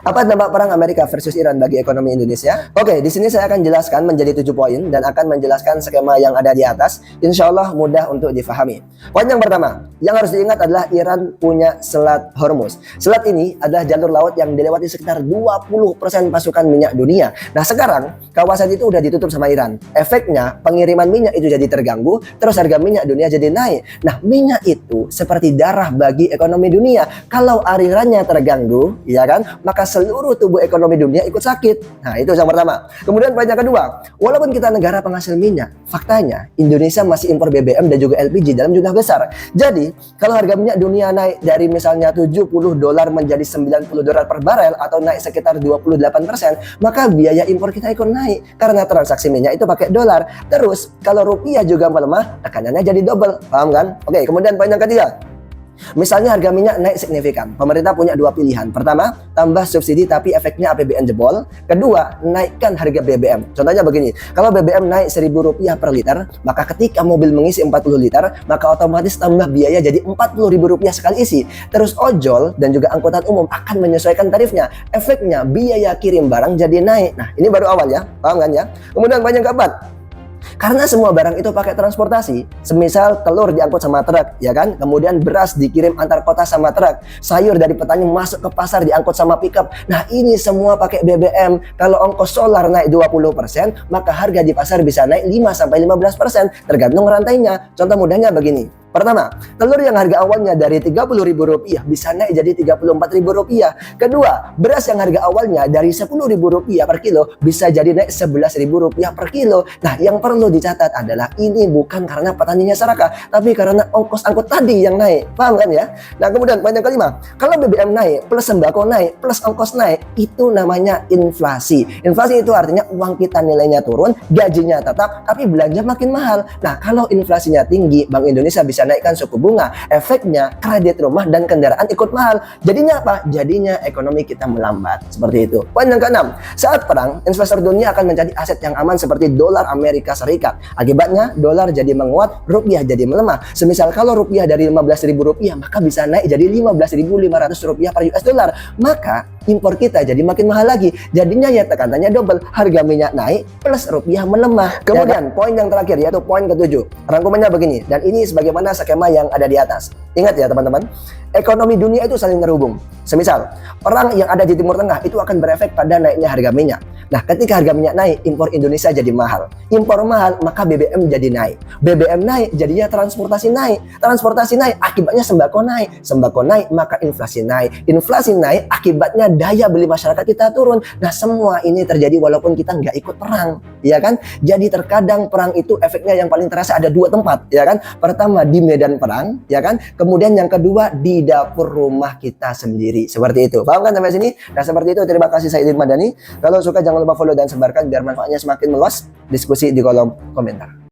Apa dampak perang Amerika versus Iran bagi ekonomi Indonesia? Oke, di sini saya akan jelaskan menjadi 7 poin dan akan menjelaskan skema yang ada di atas. Insya Allah mudah untuk difahami. Poin yang pertama, yang harus diingat adalah Iran punya Selat Hormuz. Selat ini adalah jalur laut yang dilewati sekitar 20% pasukan minyak dunia. Nah sekarang, kawasan itu udah ditutup sama Iran. Efeknya, pengiriman minyak itu jadi terganggu, terus harga minyak dunia jadi naik. Nah minyak itu seperti darah bagi ekonomi dunia. Kalau alirannya terganggu, ya kan, maka seluruh tubuh ekonomi dunia ikut sakit. Nah itu yang pertama. Kemudian poin yang kedua, walaupun kita negara penghasil minyak, faktanya Indonesia masih impor BBM dan juga LPG dalam jumlah besar. Jadi kalau harga minyak dunia naik dari misalnya 70 dolar menjadi 90 dolar per barel atau naik sekitar 28%, maka biaya impor kita ikut naik karena transaksi minyak itu pakai dolar. Terus kalau rupiah juga melemah, tekanannya jadi double. Paham kan? Oke, kemudian poin yang ketiga. Misalnya harga minyak naik signifikan, pemerintah punya dua pilihan. Pertama, tambah subsidi tapi efeknya APBN jebol. Kedua, naikkan harga BBM. Contohnya begini, kalau BBM naik Rp1.000 per liter, maka ketika mobil mengisi 40 liter, maka otomatis tambah biaya jadi Rp40.000 sekali isi. Terus ojol dan juga angkutan umum akan menyesuaikan tarifnya. Efeknya biaya kirim barang jadi naik. Nah, ini baru awal ya, paham kan ya? Kemudian banyak keempat. Karena semua barang itu pakai transportasi, semisal telur diangkut sama truk, ya kan? Kemudian beras dikirim antar kota sama truk, sayur dari petani masuk ke pasar diangkut sama pickup. Nah ini semua pakai BBM. Kalau ongkos solar naik 20%, maka harga di pasar bisa naik 5-15%, tergantung rantainya. Contoh mudahnya begini. Pertama, telur yang harga awalnya dari Rp30.000 bisa naik jadi Rp34.000. Kedua, beras yang harga awalnya dari Rp10.000 per kilo bisa jadi naik Rp11.000 per kilo. Nah, yang perlu dicatat adalah ini bukan karena petaninya serakah, tapi karena ongkos angkut tadi yang naik. Paham kan ya? Nah, kemudian poin yang kelima, kalau BBM naik, plus sembako naik, plus ongkos naik, itu namanya inflasi. Inflasi itu artinya uang kita nilainya turun, gajinya tetap, tapi belanja makin mahal. Nah, kalau inflasinya tinggi, Bank Indonesia bisa naikkan suku bunga. Efeknya kredit rumah dan kendaraan ikut mahal. Jadinya apa? Jadinya ekonomi kita melambat. Seperti itu. Poin yang keenam, saat perang, investor dunia akan mencari aset yang aman seperti dolar Amerika Serikat. Akibatnya, dolar jadi menguat, rupiah jadi melemah. Semisal kalau rupiah dari Rp15.000, maka bisa naik jadi Rp15.500 per US dollar. Maka impor kita jadi makin mahal lagi. Jadinya ya tekanannya double. Harga minyak naik plus rupiah melemah. Kemudian poin yang terakhir yaitu poin ketujuh. Rangkumannya begini, dan ini sebagaimana skema yang ada di atas. Ingat ya teman-teman, ekonomi dunia itu saling terhubung. Semisal, perang yang ada di Timur Tengah itu akan berefek pada naiknya harga minyak. Nah, ketika harga minyak naik, impor Indonesia jadi mahal. Impor mahal, maka BBM jadi naik. BBM naik, jadinya transportasi naik. Transportasi naik, akibatnya sembako naik. Sembako naik, maka inflasi naik. Inflasi naik, akibatnya daya beli masyarakat kita turun. Nah, semua ini terjadi walaupun kita nggak ikut perang, ya kan? Jadi terkadang perang itu efeknya yang paling terasa ada dua tempat, ya kan? Pertama di medan perang, ya kan? Kemudian yang kedua di dapur rumah kita sendiri. Seperti itu. Paham kan sampai sini? Nah, seperti itu. Terima kasih, saya Idin Madani. Kalau suka jangan lupa follow dan sebarkan biar manfaatnya semakin meluas. Diskusi di kolom komentar.